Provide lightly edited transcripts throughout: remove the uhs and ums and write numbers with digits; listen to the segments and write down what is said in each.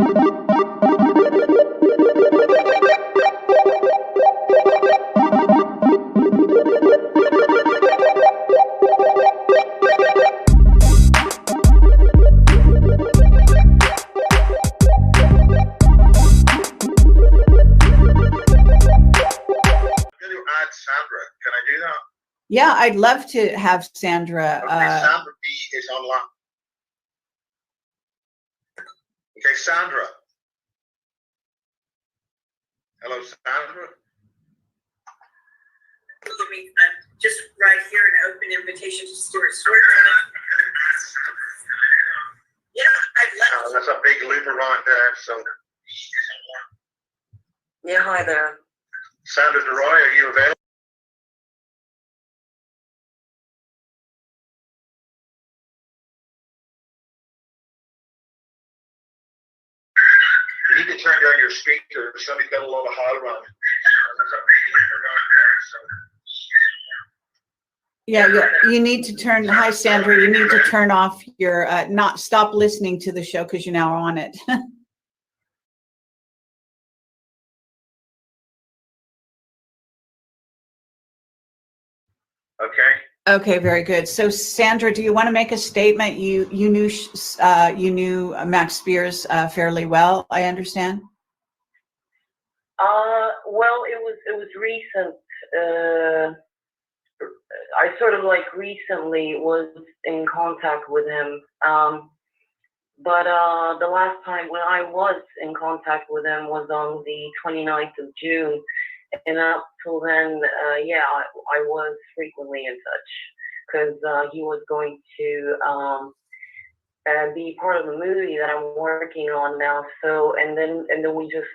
Sandra, can I do that? Yeah, I'd love to have Sandra. Okay, Sandra B is online. Okay, Sandra. Hello, Sandra. Give me just right here an open invitation to Stuart. Yeah, I'd love to. That's a big loop around there. So. Yeah, hi there. Sandra Daroy, are you available? You need to turn down your speaker. Somebody's got a lot of high around. Yeah, you need to turn. Hi, Sandra. You need to turn off your stop listening to the show because you're now on it. Okay. Okay, very good. So, Sandra, do you want to make a statement? You knew Max Spiers fairly well, I understand. Well, it was recent. I sort of like recently was in contact with him. But the last time when I was in contact with him was on the 29th of June. And up till then, yeah, I was frequently in touch because he was going to be part of the movie that I'm working on now. So, and then we just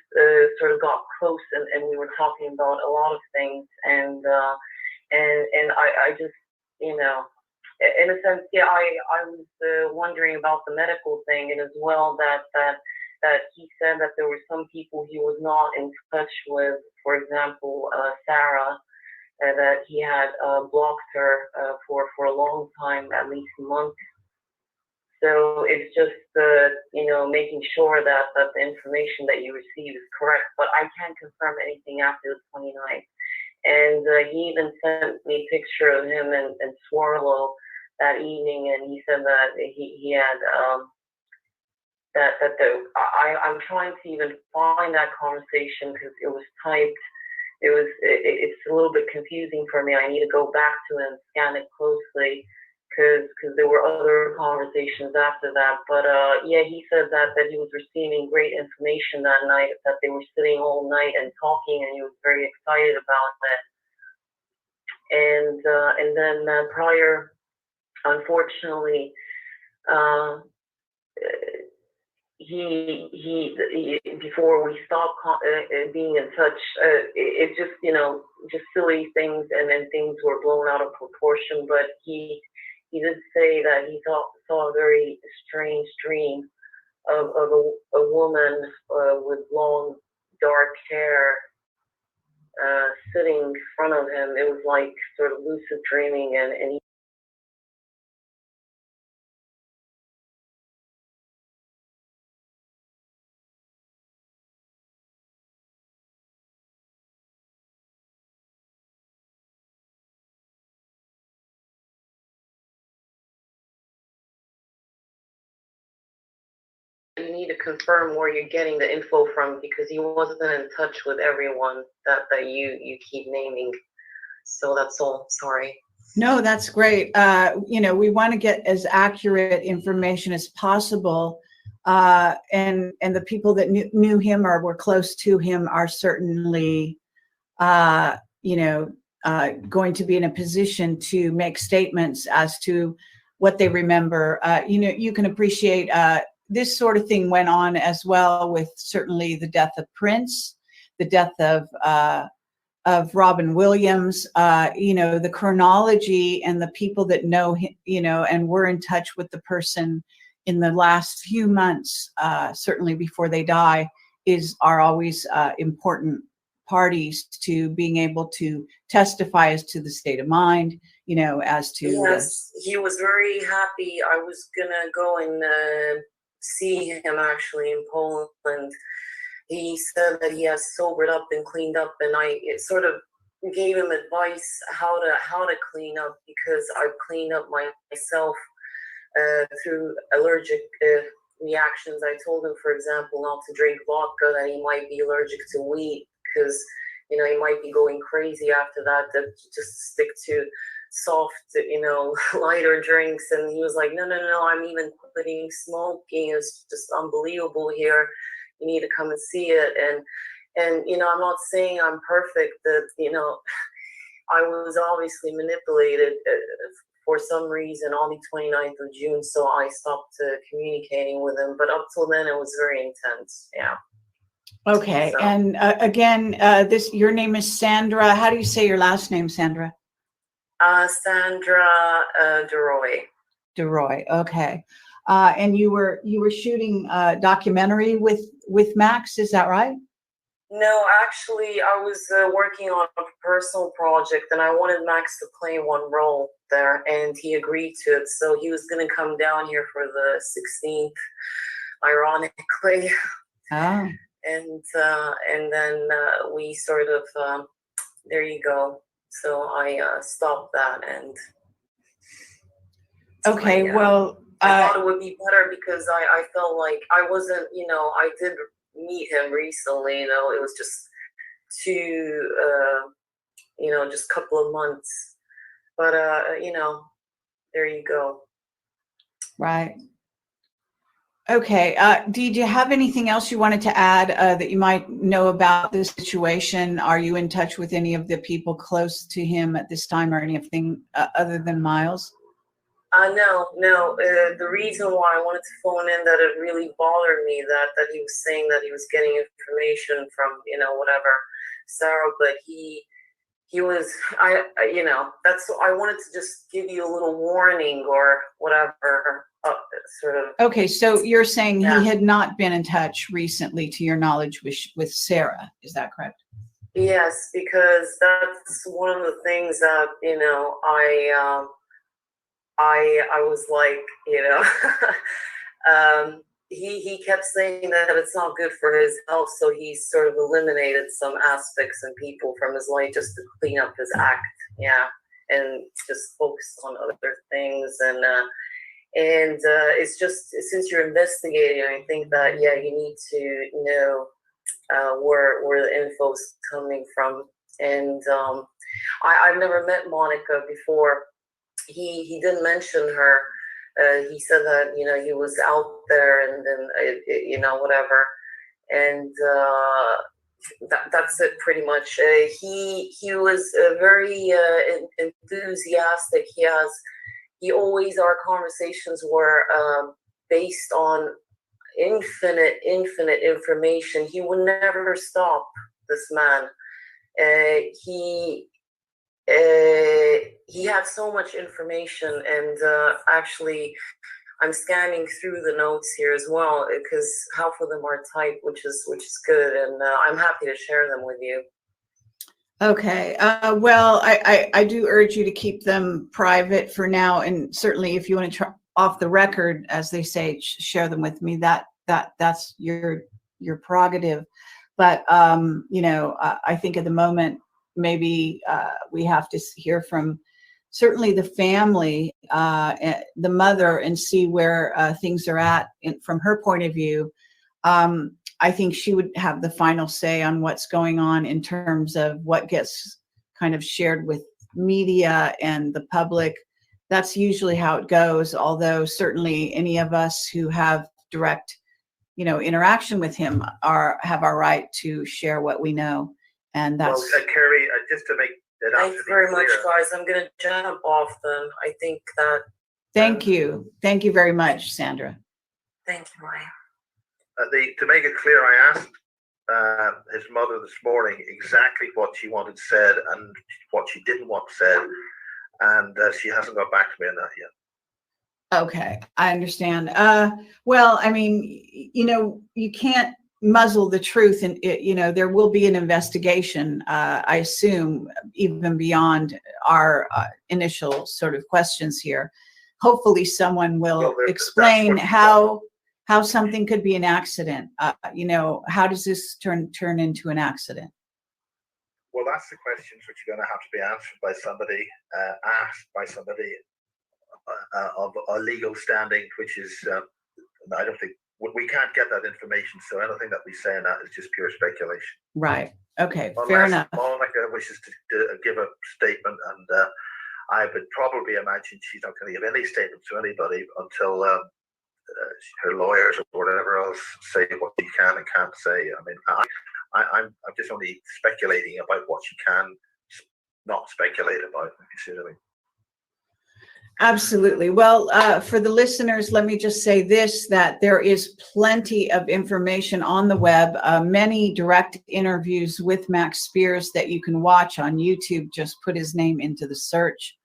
sort of got close and we were talking about a lot of things. And I just, you know, in a sense, yeah, I was wondering about the medical thing, and as well that he said that there were some people he was not in touch with, for example, Sarah, that he had blocked her for a long time, at least a month. So it's just, you know, making sure that the information that you receive is correct, but I can't confirm anything after the 29th. And he even sent me a picture of him and Swarlow that evening, and he said that he had I'm trying to even find that conversation because it was typed. It's a little bit confusing for me. I need to go back to it and scan it closely because there were other conversations after that. But yeah, he said that he was receiving great information that night, that they were sitting all night and talking, and he was very excited about that. And then prior, unfortunately, he before we stopped being in touch, it just, you know, just silly things, and then things were blown out of proportion. But he did say that he saw a very strange dream of a woman with long dark hair sitting in front of him. It was like sort of lucid dreaming, and he you need to confirm where you're getting the info from, because he wasn't in touch with everyone that you keep naming. So that's all. Sorry. No, that's great. You know, we want to get as accurate information as possible. And the people that knew him or were close to him are certainly, you know, going to be in a position to make statements as to what they remember. You know, you can appreciate this sort of thing went on as well with certainly the death of Prince, the death of Robin Williams, you know, the chronology and the people that know him, you know, and were in touch with the person in the last few months, certainly before they die, are always important parties to being able to testify as to the state of mind, you know, as to. Yes, he was very happy. I was gonna go and see him actually in Poland. He said that he has sobered up and cleaned up, and it sort of gave him advice how to clean up, because I've cleaned up myself through allergic reactions. I told him, for example, not to drink vodka, that he might be allergic to wheat, because he might be going crazy after that. That just stick to soft, lighter drinks. And he was like, no, I'm even quitting smoking. It's just unbelievable here. You need to come and see it. And I'm not saying I'm perfect. That I was obviously manipulated for some reason on the 29th of June, so I stopped communicating with him. But up till then, it was very intense. Yeah. Okay. So. And again, your name is Sandra. How do you say your last name, Sandra? Sandra Daroy. Daroy. Okay. And you were shooting a documentary with Max, is that right? No, actually, I was working on a personal project, and I wanted Max to play one role there, and he agreed to it. So he was going to come down here for the 16th, ironically. Oh. And then we sort of, there you go. So I stopped that, and okay, well, I thought it would be better, because I felt like I wasn't, I did meet him recently, it was just just a couple of months, but there you go. Right. Okay. Did you have anything else you wanted to add that you might know about this situation? Are you in touch with any of the people close to him at this time, or anything other than Miles? No. The reason why I wanted to phone in, that it really bothered me that he was saying that he was getting information from, whatever, Sarah, but he was, that's, I wanted to just give you a little warning or whatever, sort of. Okay, so you're saying he had not been in touch recently, to your knowledge, with Sarah, is that correct? Yes, because that's one of the things that, I was like, he kept saying that it's not good for his health, so he sort of eliminated some aspects and people from his life just to clean up his act, and just focus on other things. And it's just, since you're investigating, I think that you need to know where the info's coming from. And I've never met Monica before. He didn't mention her. He said that he was out there, and then whatever, and that's it pretty much. He was very enthusiastic. Our conversations were based on infinite information. He would never stop, this man. He had so much information, and actually I'm scanning through the notes here as well, because half of them are typed, which is good, and I'm happy to share them with you. Okay. Well, I do urge you to keep them private for now, and certainly if you want to try off the record, as they say, share them with me. That's your prerogative. But I think at the moment, maybe we have to hear from certainly the family, the mother, and see where things are at from her point of view. I think she would have the final say on what's going on in terms of what gets kind of shared with media and the public. That's usually how it goes, although certainly any of us who have direct interaction with him have our right to share what we know. And that's Kerry, just to make that thanks very much, guys. I'm going to jump off then. I think that. Thank you very much, Sandra. Thank you, Maya. To make it clear, I asked his mother this morning exactly what she wanted said and what she didn't want said, and she hasn't got back to me on that yet. Okay, I understand. Well, I mean, you can't muzzle the truth, and there will be an investigation, I assume, even beyond our initial sort of questions here. Hopefully someone will explain how how something could be an accident. How does this turn into an accident? Well, that's the questions which are going to have to be answered by somebody, asked by somebody of a legal standing, which is, I don't think, we can't get that information. So anything that we say in that is just pure speculation. Right. Okay. Unless fair enough. Monica wishes to give a statement, and I would probably imagine she's not going to give any statement to anybody until her lawyers or whatever else say what she can and can't say. I mean, I'm just only speculating about what she can not speculate about, if you see what I mean. Absolutely. Well, for the listeners, let me just say this, that there is plenty of information on the web, many direct interviews with Max Spiers that you can watch on YouTube. Just put his name into the search.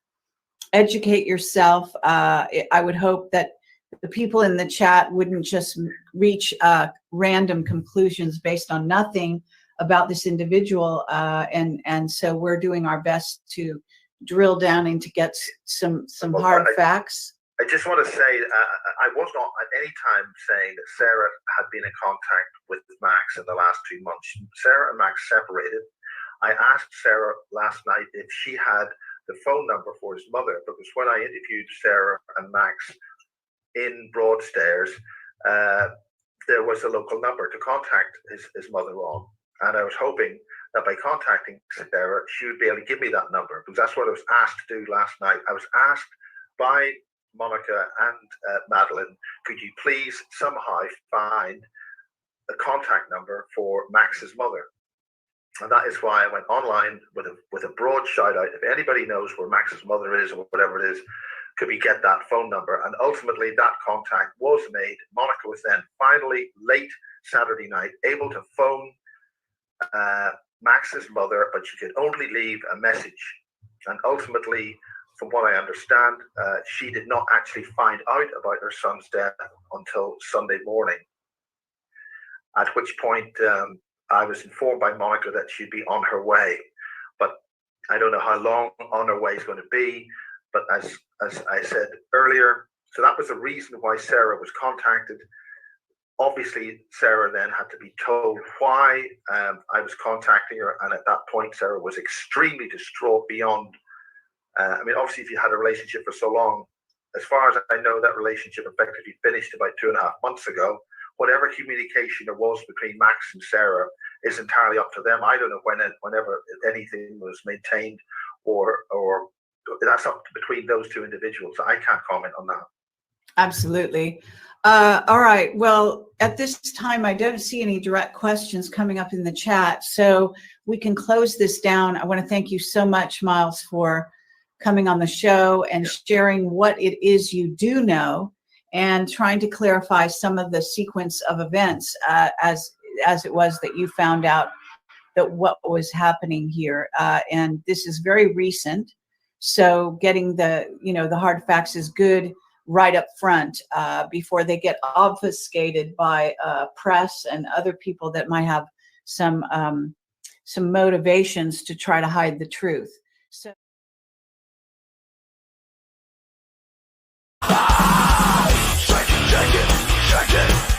Educate yourself. I would hope that the people in the chat wouldn't just reach random conclusions based on nothing about this individual. And so we're doing our best to drill down and to get some hard facts. I just want to say, I was not at any time saying that Sarah had been in contact with Max in the last 2 months. Sarah and Max separated. I asked Sarah last night if she had the phone number for his mother, because when I interviewed Sarah and Max in Broadstairs, there was a local number to contact his mother on. And I was hoping that by contacting Sarah, she would be able to give me that number, because that's what I was asked to do last night. I was asked by Monica and Madeline, could you please somehow find a contact number for Max's mother? And that is why I went online with a broad shout out. If anybody knows where Max's mother is or whatever it is, could we get that phone number? And ultimately that contact was made. Monica was then finally, late Saturday night, able to phone Max's mother, but she could only leave a message. And ultimately, from what I understand, she did not actually find out about her son's death until Sunday morning, at which point I was informed by Monica that she'd be on her way. But I don't know how long on her way is going to be. But as I said earlier, so that was the reason why Sarah was contacted. Obviously, Sarah then had to be told why I was contacting her. And at that point, Sarah was extremely distraught beyond. I mean, obviously, if you had a relationship for so long, as far as I know, that relationship effectively finished about 2.5 months ago. Whatever communication there was between Max and Sarah is entirely up to them. I don't know whenever anything was maintained, or that's up between those two individuals. I can't comment on that. Absolutely. All right. Well, at this time, I don't see any direct questions coming up in the chat, so we can close this down. I want to thank you so much, Miles, for coming on the show and sharing what it is you do know and trying to clarify some of the sequence of events as it was that you found out that what was happening here. And this is very recent. So getting the hard facts is good right up front before they get obfuscated by press and other people that might have some motivations to try to hide the truth. So. Check it.